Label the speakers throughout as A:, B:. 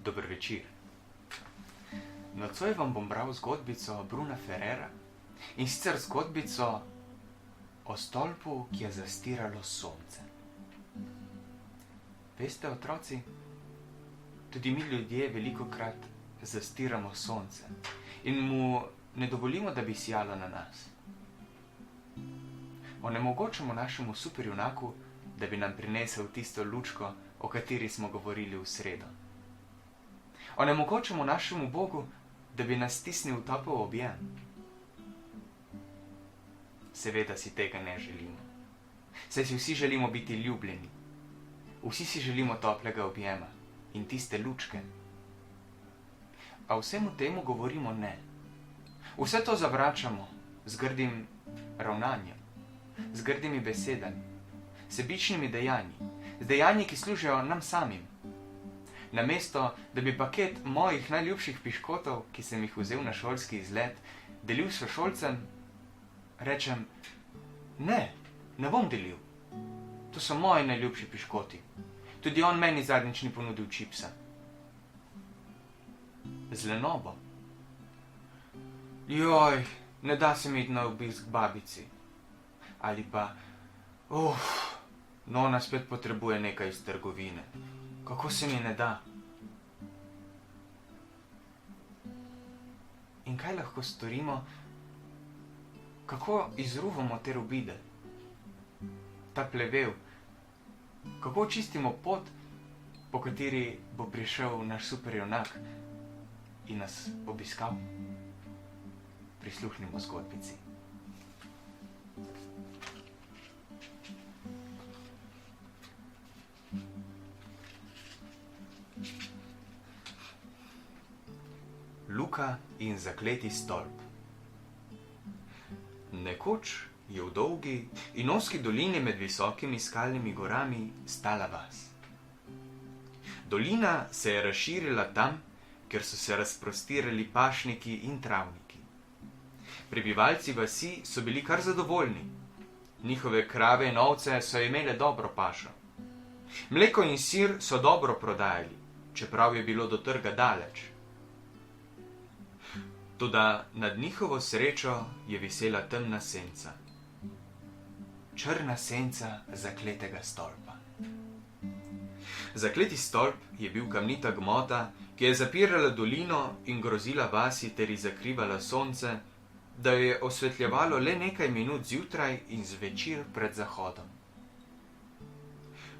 A: Dober večer. Nocoj vam bom bral zgodbico Bruna Ferrera, in sicer zgodbico o stolpu, ki je zastiralo sonce. Veste, otroci, tudi mi ljudje velikokrat zastiramo sonce in mu ne dovolimo, da bi sijalo na nas. Onemogočamo našemu superjunaku, da bi nam prinesel tisto lučko, o kateri smo govorili v sredo. Onemogočamo našemu Bogu, da bi nas stisnil v topel objem. Seveda si tega ne želimo. Saj si vsi želimo biti ljubljeni. Vsi si želimo toplega objema in tiste lučke. A vsemu temu govorimo ne. Vse to zavračamo z grdim ravnanjem, z grdimi besedami, sebičnimi dejanji, z dejanji, ki služijo nam samim. Namesto, da bi paket mojih najljubših piškotov, ki sem jih vzel na šolski izlet, delil s sošolcem, rečem, ne bom delil. To so moji najljubši piškoti. Tudi on meni zadnjič ni ponudil čipsa. Z lenobo. Joj, ne da se mi iti na obisk k babici. Ali pa, nona spet potrebuje nekaj iz trgovine. Kako se mi ne da? In kaj lahko storimo? Kako izruvamo te robide? Ta plevel? Kako očistimo pot, po kateri bo prišel naš superjunak in nas obiskal? Prisluhnimo zgodbici. Luka in zakleti stolp. Nekoč je v dolgi in ozki dolini med visokimi skalnimi gorami stala vas. Dolina se je razširila tam, kjer so se razprostirali pašniki in travniki. Prebivalci vasi so bili kar zadovoljni. Njihove krave in ovce so imele dobro pašo. Mleko in sir so dobro prodajali, čeprav je bilo do trga daleč. Toda nad njihovo srečo je visela temna senca. Črna senca zakletega stolpa. Zakleti stolp je bil kamnita gmota, ki je zapirala dolino in grozila vasi ter ji zakrivala sonce, da jo je osvetljevalo le nekaj minut zjutraj in zvečer pred zahodom.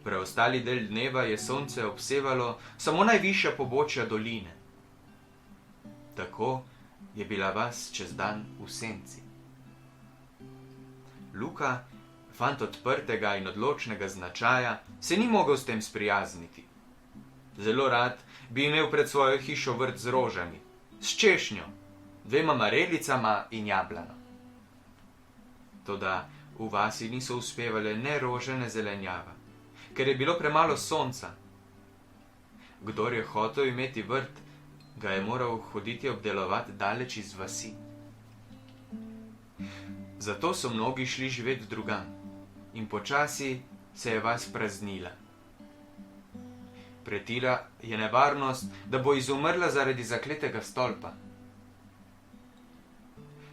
A: Preostali del dneva je sonce obsevalo samo najvišja pobočja doline. Tako je bila vas čez dan v senci. Luka, fant odprtega in odločnega značaja, se ni mogel s tem sprijazniti. Zelo rad bi imel pred svojo hišo vrt z rožami, s češnjo, 2 marelicama in jablano. Toda v vasi niso uspevale ne rože, ne zelenjava, ker je bilo premalo sonca. Kdor je hotel imeti vrt, ga je moral hoditi obdelovati daleč iz vasi. Zato so mnogi šli živeti drugam in počasi se je vas praznila. Pretila je nevarnost, da bo izumrla zaradi zakletega stolpa.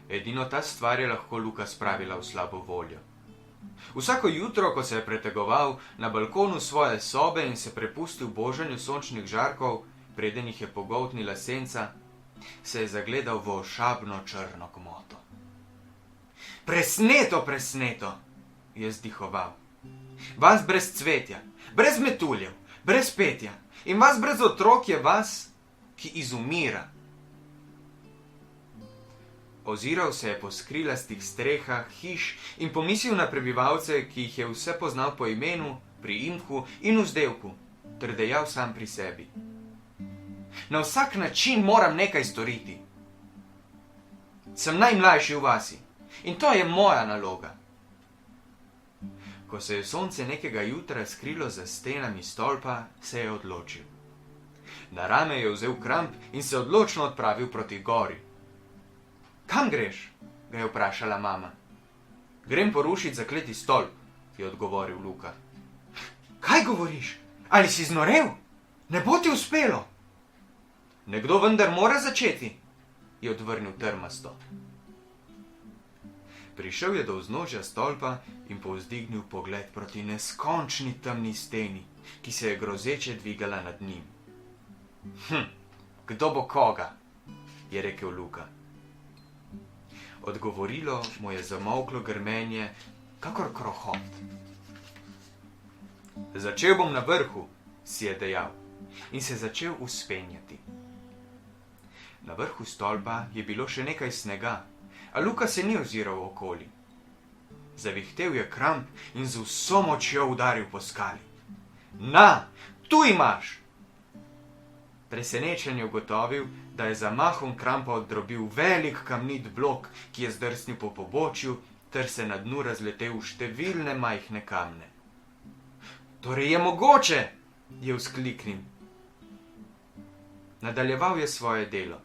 A: Edino ta stvar je lahko Luka spravila v slabo voljo. Vsako jutro, ko se je pretegoval na balkonu svoje sobe in se prepustil božanju sončnih žarkov, preden jih je pogoltnila senca, se je zagledal v ošabno črno gmoto. Presneto, presneto, je zdihoval. Vas brez cvetja, brez metuljev, brez petja, In vas brez otrok je vas, ki izumira. Oziral se je po skrilastih strehah, hiš in pomislil na prebivalce, ki jih je vse poznal po imenu, priimku in vzdevku, ter dejal sam pri sebi. Na vsak način moram nekaj storiti. Sem najmlajši v vasi in to je moja naloga. Ko se je sonce nekega jutra skrilo za stenami stolpa, se je odločil. Na rame je vzel kramp in se odločno odpravil proti gori. Kam greš? Ga je vprašala mama. Grem porušit zakleti stolp, je odgovoril Luka. Kaj govoriš? Ali si znorel? Ne bo ti uspelo. Nekdo vendar mora začeti, je odvrnil trmasto. Prišel je do vznožja stolpa in povzdignil pogled proti neskončni temni steni, ki se je grozeče dvigala nad njim. Kdo bo koga? Je rekel Luka. Odgovorilo mu je zamolklo grmenje, kakor krohot. Začel bom na vrhu, si je dejal, in se začel vzpenjati. Na vrhu stolpa je bilo še nekaj snega, a Luka se ni oziral okoli. Zavihtel je kramp in z vso močjo udaril po skali. Na, tu imaš! Presenečen je ugotovil, da je zamahom krampa oddrobil velik kamnit blok, ki je zdrsnil po pobočju, ter se na dnu razletel v številne majhne kamne. Torej je mogoče, je vzkliknil. Nadaljeval je svoje delo.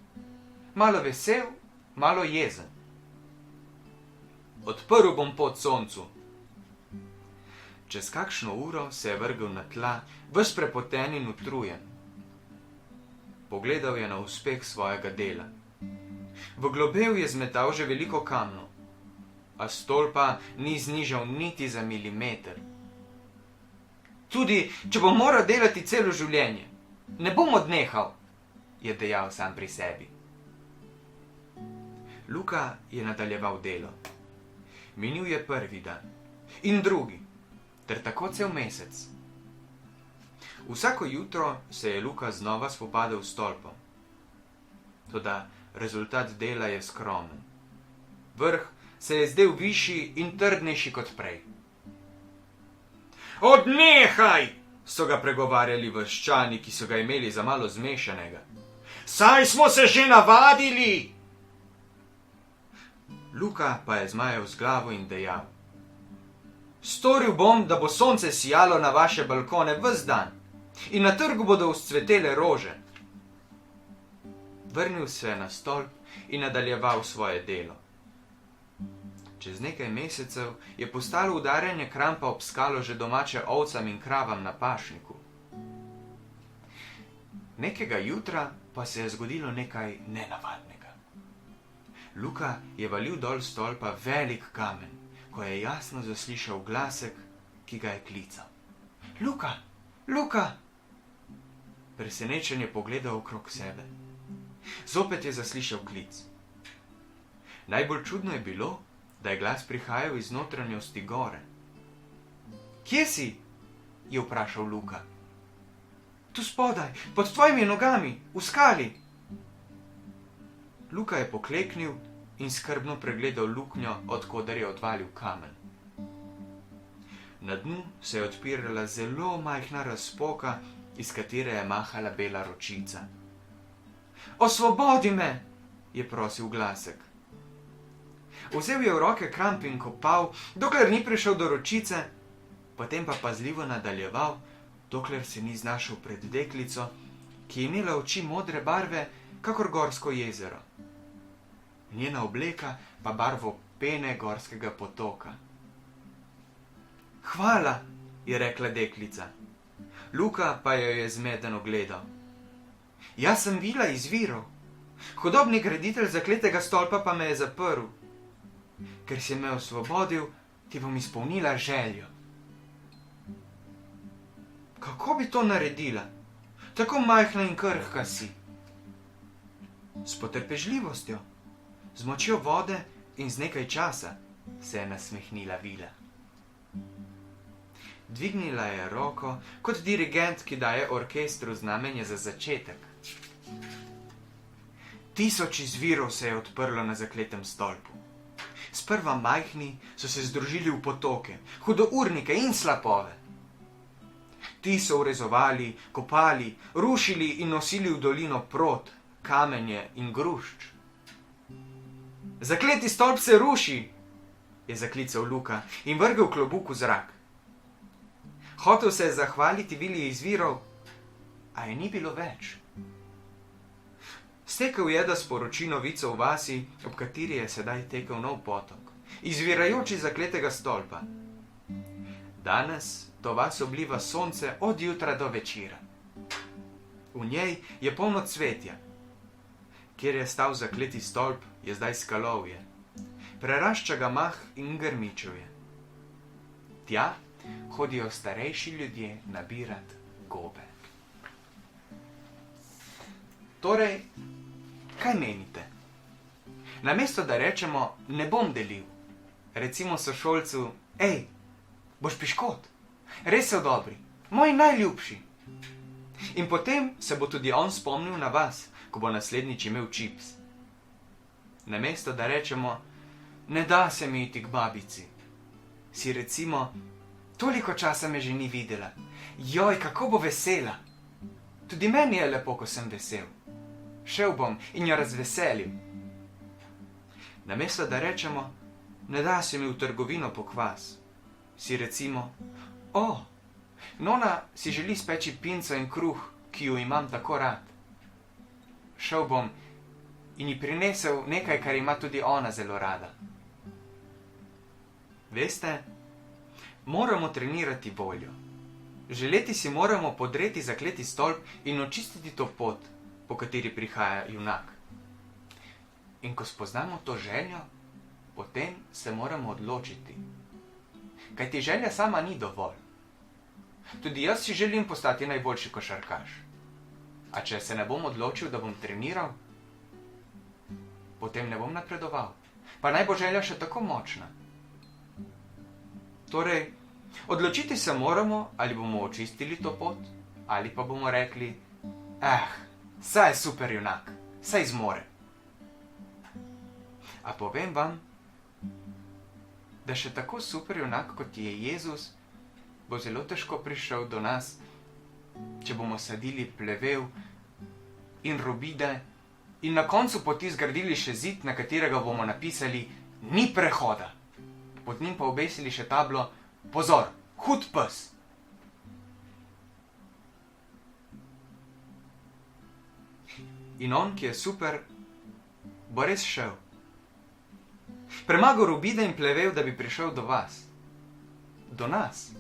A: Malo vesel, malo jezen. Odprl bom pot soncu. Čez kakšno uro se je vrgel na tla, ves prepoten in utrujen. Pogledal je na uspeh svojega dela. V globel je zmetal že veliko kamnov, a stolpa ni znižal niti za milimeter. Tudi, če bom moral delati celo življenje, ne bom odnehal, je dejal sam pri sebi. Luka je nadaljeval delo. Minil je prvi dan in drugi, ter tako cel mesec. Vsako jutro se je Luka znova spopadal s stolpom. Toda rezultat dela je skromen. Vrh se je zdel višji in trdnejši kot prej. Odnehaj, so ga pregovarjali vaščani, ki so ga imeli za malo zmešanega. Saj smo se že navadili! Luka pa je zmajal z glavo in dejal. Storil bom, da bo sonce sijalo na vaše balkone ves dan in na trgu bodo vzcvetele rože. Vrnil se je na stolp in nadaljeval svoje delo. Čez nekaj mesecev je postalo udarjanje krampa ob skalo že domače ovcam in kravam na pašniku. Nekega jutra pa se je zgodilo nekaj nenavadnega. Luka je valil dol stolpa velik kamen, ko je jasno zaslišal glasek, ki ga je klical. Luka! Luka! Presenečen je pogledal okrog sebe. Zopet je zaslišal klic. Najbolj čudno je bilo, da je glas prihajal iz notranjosti gore. Kje si? Je vprašal Luka. Tu spodaj, pod tvojimi nogami, v skali. Luka je pokleknil in skrbno pregledal luknjo, od koder je odvalil kamen. Na dnu se je odpirala zelo majhna razpoka, iz katere je mahala bela ročica. Osvobodi me, je prosil glasek. Vzel je v roke kramp in kopal, dokler ni prišel do ročice, potem pa pazljivo nadaljeval, dokler se ni znašel pred deklico, ki je imela oči modre barve, kakor gorsko jezero. Njena obleka pa barvo pene gorskega potoka. Hvala, je rekla deklica. Luka pa jo je zmedeno gledal. Jaz sem vila iz virov. Hudobni graditelj zakletega stolpa pa me je zaprl. Ker si me osvobodil, ti bom izpolnila željo. Kako bi to naredila? Tako majhna in krhka si. S potrpežljivostjo, z močjo vode in z nekaj časa, se je nasmehnila vila. Dvignila je roko, kot dirigent, ki daje orkestru znamenje za začetek. 1000 izvirov se je odprlo na zakletem stolpu. Sprva majhni so se združili v potoke, hudournike in slapove. Ti so urezovali, kopali, rušili in nosili v dolino prod, kamenje in grušč. Zakleti stolp se ruši, je zaklical Luka in vrgel klobuk v zrak. Hotel se je zahvaliti vili izvirov, a je ni bilo več. Stekel je, da sporoči novico v vasi, ob kateri je sedaj tekel nov potok, izvirajoč iz zakletega stolpa. Danes to vas obliva sonce od jutra do večera. V njej je polno cvetja. Kjer je stal zakleti stolp, je zdaj skalovje. Prerašča ga mah in grmičevje. Tja hodijo starejši ljudje nabirat gobe. Torej, kaj menite? Namesto da rečemo, ne bom delil, recimo sošolcu, ej, boš piškot, res so dobri, moji najljubši. In potem se bo tudi on spomnil na vas, ko bo naslednjič imel čips. Namesto da rečemo, ne da se mi iti k babici, si recimo, toliko časa me že ni videla, joj, kako bo vesela. Tudi meni je lepo, ko sem vesel. Šel bom in jo razveselim. Namesto da rečemo, ne da se mi v trgovino po kvas, si recimo, o, nona si želi speči pinco in kruh, ki jo imam tako rad. Šel bom in ji prinesel nekaj, kar ima tudi ona zelo rada. Veste, moramo trenirati voljo. Želeti si moramo podreti zakleti stolp in očistiti to pot, po kateri prihaja junak. In ko spoznamo to željo, potem se moramo odločiti. Kajti želja sama ni dovolj. Tudi jaz si želim postati najboljši košarkaš. A če se ne bom odločil, da bom treniral, potem ne bom napredoval. Pa naj bo želja še tako močna. Torej, odločiti se moramo, ali bomo očistili to pot, ali pa bomo rekli, saj je super junak, saj zmore. A povem vam, da še tako super junak, kot je Jezus, bo zelo težko prišel do nas, če bomo sadili plevel in robide in na koncu poti zgradili še zid, na katerega bomo napisali, ni prehoda. Pod njim pa obesili še tablo, pozor, hud pes. In on, ki je super, bo res šel. Premagal robide in plevel, da bi prišel do vas. Do nas.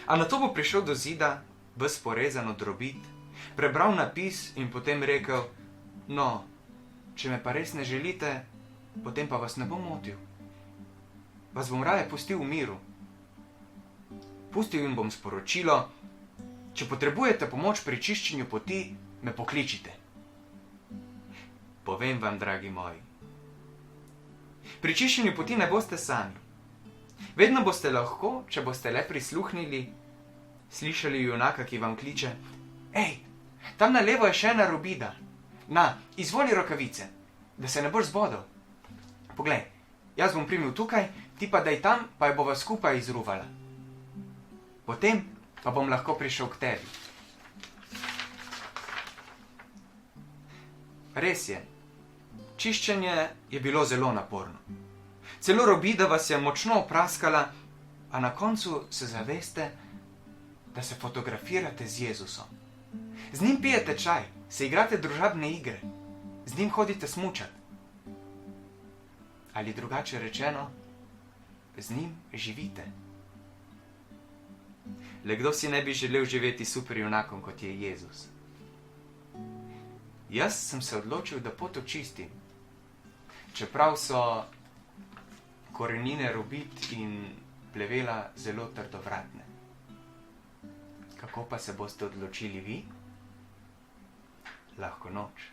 A: A nato bo prišel do zida, ves porezan od robid, prebral napis in potem rekel, no, če me pa res ne želite, potem pa vas ne bom motil. Vas bom raje pustil v miru. Pustil jim bom sporočilo, če potrebujete pomoč pri čiščenju poti, me pokličite. Povem vam, dragi moji, pri čiščenju poti ne boste sami. Vedno boste lahko, če boste le prisluhnili, slišali junaka, ki vam kliče, ej, tam na levo je še ena robida. Na, izvoli rokavice, da se ne boš zbodel. Poglej, jaz bom primil tukaj, ti pa daj tam, pa jo bova skupaj izruvala. Potem pa bom lahko prišel k tebi. Res je, čiščenje je bilo zelo naporno. Celo robida vas je močno opraskala, a na koncu se zaveste, da se fotografirate z Jezusom. Z njim pijete čaj, se igrate družabne igre, z njim hodite smučat. Ali drugače rečeno, z njim živite. Le kdo si ne bi želel živeti super junakom, kot je Jezus? Jaz sem se odločil, da pot očistim. Čeprav so korenine robid in plevela zelo trdovratne. Kako pa se boste odločili vi? Lahko noč.